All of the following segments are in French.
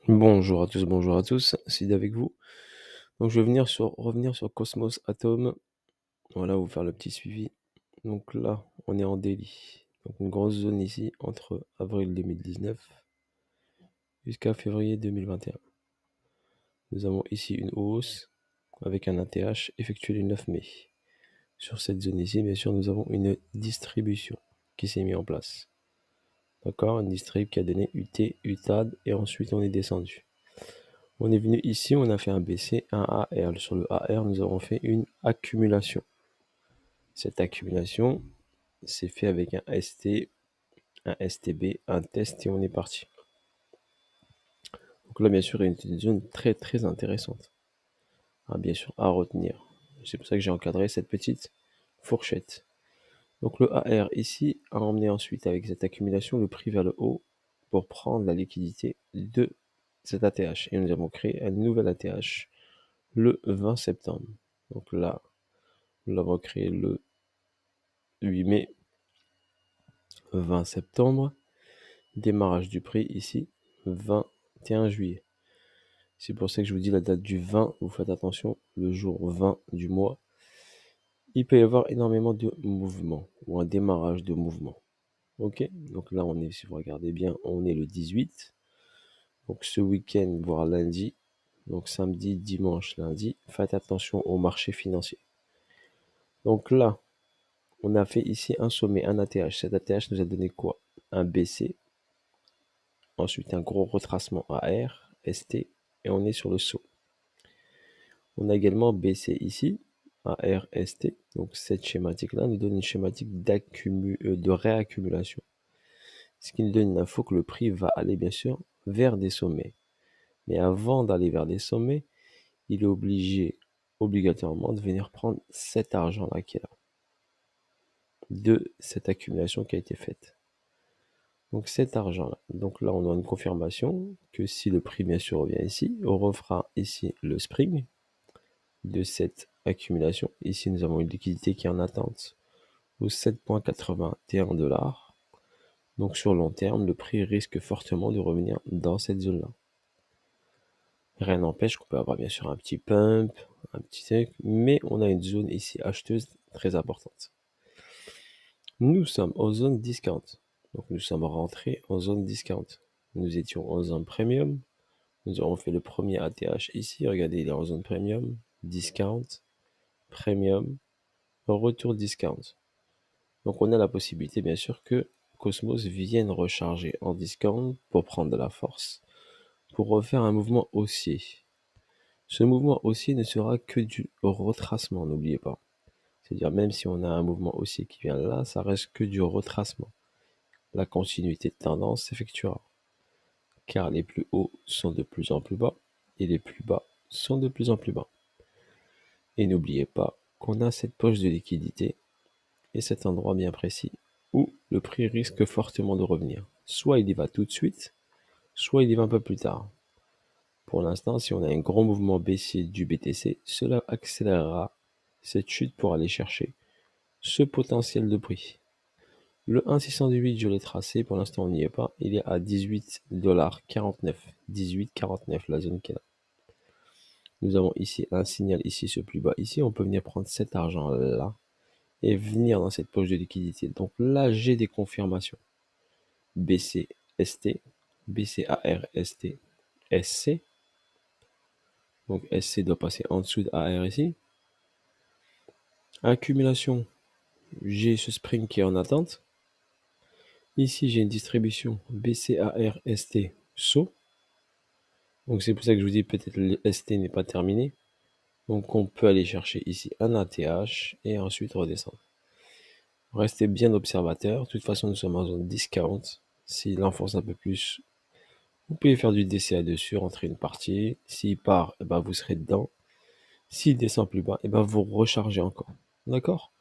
Bonjour à tous, Sid avec vous. Donc je vais revenir sur Cosmos Atom. Voilà, vous faire le petit suivi. Donc là, on est en daily. Donc une grosse zone ici entre avril 2019 jusqu'à février 2021. Nous avons ici une hausse avec un ATH effectué le 9 mai. Sur cette zone ici, bien sûr, nous avons une distribution qui s'est mise en place. D'accord, une distrib qui a donné UT, UTAD et ensuite on est descendu. On est venu ici, on a fait un BC, un AR. Sur le AR, nous avons fait une accumulation. Cette accumulation s'est fait avec un ST, un STB, un test et on est parti. Donc là, bien sûr, il y a une zone très très intéressante. Bien sûr, à retenir. C'est pour ça que j'ai encadré cette petite fourchette. Donc le AR ici a emmené ensuite avec cette accumulation le prix vers le haut pour prendre la liquidité de cet ATH. Et nous avons créé un nouvel ATH le 20 septembre. Donc là, nous l'avons créé le 8 mai, 20 septembre. Démarrage du prix ici, 21 juillet. C'est pour ça que je vous dis la date du 20, vous faites attention, le jour 20 du mois. Il peut y avoir énormément de mouvements ou un démarrage de mouvement. Ok, donc là on est, si vous regardez bien, on est le 18. Donc ce week-end, voire lundi, donc samedi, dimanche, lundi, faites attention au marché financier. Donc là, on a fait ici un sommet, un ATH. Cet ATH nous a donné quoi? Un BC, ensuite un gros retracement AR, ST, et on est sur le saut. On a également BC ici, AR, ST. Donc cette schématique-là nous donne une schématique de réaccumulation. Ce qui nous donne une info que le prix va aller bien sûr vers des sommets. Mais avant d'aller vers des sommets, il est obligé obligatoirement de venir prendre cet argent-là qui est là, de cette accumulation qui a été faite. Donc cet argent-là, donc là on a une confirmation que si le prix bien sûr revient ici, on refera ici le spring de cette accumulation. Ici nous avons une liquidité qui est en attente aux 7,81 $. Donc sur long terme, le prix risque fortement de revenir dans cette zone-là. Rien n'empêche qu'on peut avoir bien sûr un petit pump, un petit truc, mais on a une zone ici acheteuse très importante. Nous sommes en zone discount. Donc nous sommes rentrés en zone discount. Nous étions en zone premium. Nous avons fait le premier ATH ici. Regardez, il est en zone premium, discount, premium, retour discount. Donc on a la possibilité bien sûr que Cosmos vienne recharger en discount pour prendre de la force, pour refaire un mouvement haussier. Ce mouvement haussier ne sera que du retracement, n'oubliez pas. C'est-à-dire même si on a un mouvement haussier qui vient là, ça reste que du retracement. La continuité de tendance s'effectuera, car les plus hauts sont de plus en plus bas et les plus bas sont de plus en plus bas. Et n'oubliez pas qu'on a cette poche de liquidité et cet endroit bien précis où le prix risque fortement de revenir. Soit il y va tout de suite, soit il y va un peu plus tard. Pour l'instant, si on a un gros mouvement baissier du BTC, cela accélérera cette chute pour aller chercher ce potentiel de prix. Le 1,618, je l'ai tracé, pour l'instant on n'y est pas, il est à 18,49 $. 18,49 la zone qui est là. Nous avons ici un signal, ici ce plus bas, ici on peut venir prendre cet argent là et venir dans cette poche de liquidité. Donc là j'ai des confirmations. BC, ST, BCAR, ST, SC. Donc SC doit passer en dessous de AR ici. Accumulation, j'ai ce spring qui est en attente. Ici j'ai une distribution BCAR, ST, saut. Donc c'est pour ça que je vous dis peut-être le ST n'est pas terminé. Donc on peut aller chercher ici un ATH et ensuite redescendre. Restez bien observateur. De toute façon, nous sommes en zone discount. S'il enfonce un peu plus, vous pouvez faire du DCA dessus, rentrer une partie. S'il part, vous serez dedans. S'il descend plus bas, vous rechargez encore. D'accord?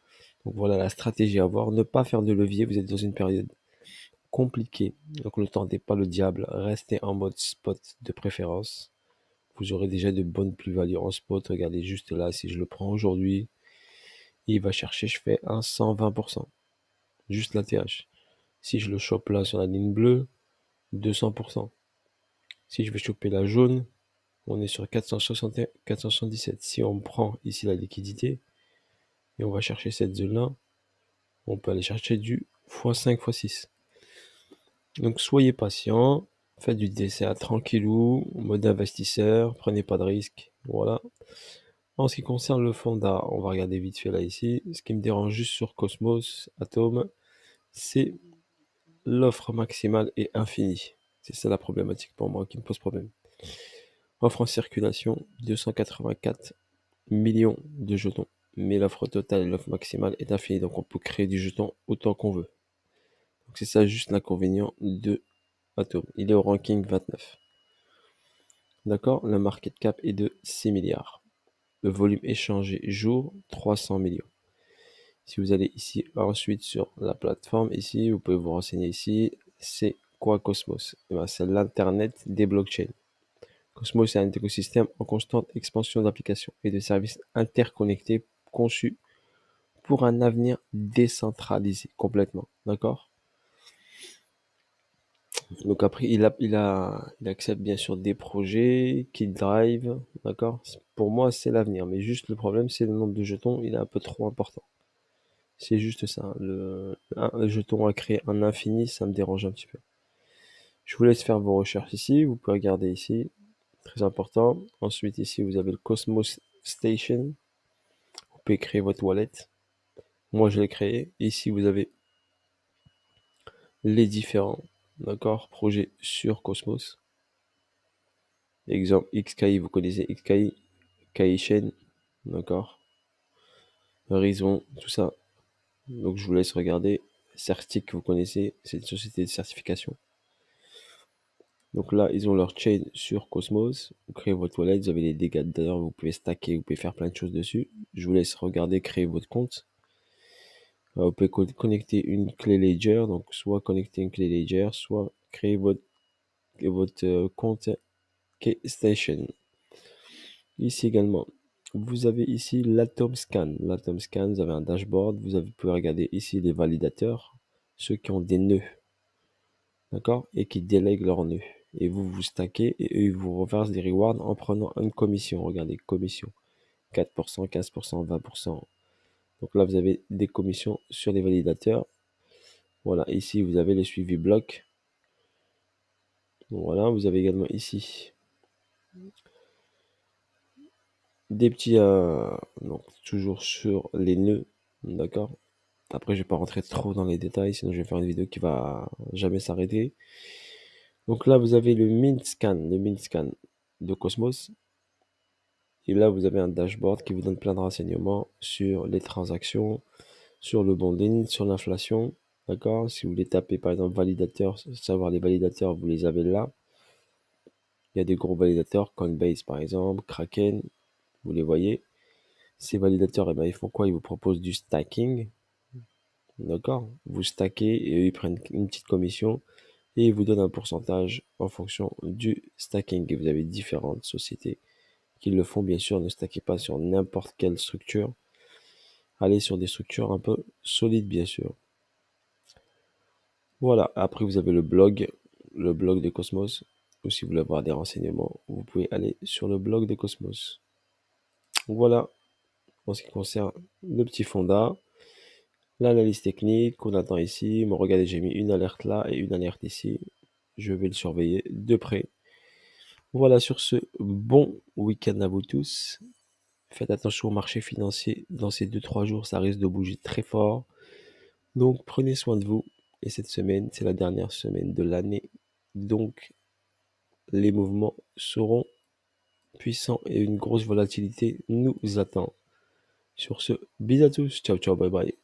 Donc voilà la stratégie à avoir. Ne pas faire de levier. Vous êtes dans une période compliquée. Donc ne tentez pas le diable. Restez en mode spot de préférence. Vous aurez déjà de bonnes plus-values en spot. Regardez juste là, si je le prends aujourd'hui, il va chercher, je fais un 120%. Juste la TH. Si je le chope là sur la ligne bleue, 200%. Si je vais choper la jaune, on est sur 461, 477. Si on prend ici la liquidité, et on va chercher cette zone-là, on peut aller chercher du x5, x6. Donc soyez patient, faites du DCA tranquillou, mode investisseur, prenez pas de risques, voilà. En ce qui concerne le fonda, on va regarder vite fait là ici. Ce qui me dérange juste sur Cosmos, Atom, c'est l'offre maximale est infinie. C'est ça la problématique pour moi qui me pose problème. Offre en circulation, 284 millions de jetons. Mais l'offre totale et l'offre maximale est infinie, donc on peut créer du jeton autant qu'on veut. Donc c'est ça juste l'inconvénient de Atom. Il est au ranking 29. D'accord? Le market cap est de 6 milliards. Le volume échangé jour, 300 millions. Si vous allez ici ensuite sur la plateforme, ici, vous pouvez vous renseigner ici, c'est quoi Cosmos? C'est l'internet des blockchains. Cosmos est un écosystème en constante expansion d'applications et de services interconnectés conçus pour un avenir décentralisé complètement. D'accord? Donc après, il accepte bien sûr des projets qu'il drive. D'accord? Pour moi, c'est l'avenir. Mais juste le problème, c'est le nombre de jetons, il est un peu trop important. C'est juste ça. Le jeton à créer un infini, ça me dérange un petit peu. Je vous laisse faire vos recherches ici. Vous pouvez regarder ici. Très important. Ensuite, ici, vous avez le Cosmos Station. Vous pouvez créer votre wallet. Moi, je l'ai créé. Ici, vous avez les différents, d'accord, projets sur Cosmos. Exemple, XKI, vous connaissez XKI, KaiChain, d'accord. Horizon, tout ça. Donc, je vous laisse regarder. Certic, vous connaissez, c'est une société de certification. Donc là, ils ont leur chain sur Cosmos. Vous créez votre wallet, vous avez les dégâts d'heure, vous pouvez stacker, vous pouvez faire plein de choses dessus. Je vous laisse regarder, créer votre compte. Vous pouvez connecter une clé Ledger, donc soit connecter une clé Ledger, soit créer votre compte Station. Ici également, vous avez ici l'Atom Scan. L'Atom Scan, vous avez un dashboard, vous pouvez regarder ici les validateurs, ceux qui ont des nœuds, d'accord, et qui délèguent leurs nœuds. Et vous stackez et eux, ils vous reversent des rewards en prenant une commission. Regardez, commission, 4%, 15%, 20%. Donc là, vous avez des commissions sur les validateurs. Voilà, ici, vous avez le suivi bloc. Voilà, vous avez également ici des petits, donc toujours sur les nœuds, d'accord. Après, je vais pas rentrer trop dans les détails, sinon je vais faire une vidéo qui va jamais s'arrêter. Donc là, vous avez le mint scan de Cosmos. Et là, vous avez un dashboard qui vous donne plein de renseignements sur les transactions, sur le bonding, sur l'inflation. D'accord? Si vous voulez taper par exemple validateur, savoir les validateurs, vous les avez là. Il y a des gros validateurs, Coinbase par exemple, Kraken, vous les voyez. Ces validateurs, eh ben, ils font quoi? Ils vous proposent du stacking. D'accord? Vous stackez et ils prennent une petite commission et ils vous donnent un pourcentage en fonction du stacking. Et vous avez différentes sociétés qui le font, bien sûr. Ne stackez pas sur n'importe quelle structure. Allez sur des structures un peu solides, bien sûr. Voilà. Après, vous avez le blog de Cosmos. Ou si vous voulez avoir des renseignements, vous pouvez aller sur le blog de Cosmos. Voilà. En ce qui concerne le petit fonda, l'analyse technique qu'on attend ici. Bon, regardez, j'ai mis une alerte là et une alerte ici. Je vais le surveiller de près. Voilà, sur ce, bon week-end à vous tous. Faites attention au marché financier. Dans ces 2-3 jours, ça risque de bouger très fort. Donc, prenez soin de vous. Et cette semaine, c'est la dernière semaine de l'année. Donc, les mouvements seront puissants et une grosse volatilité nous attend. Sur ce, bisous à tous. Ciao, ciao, bye bye.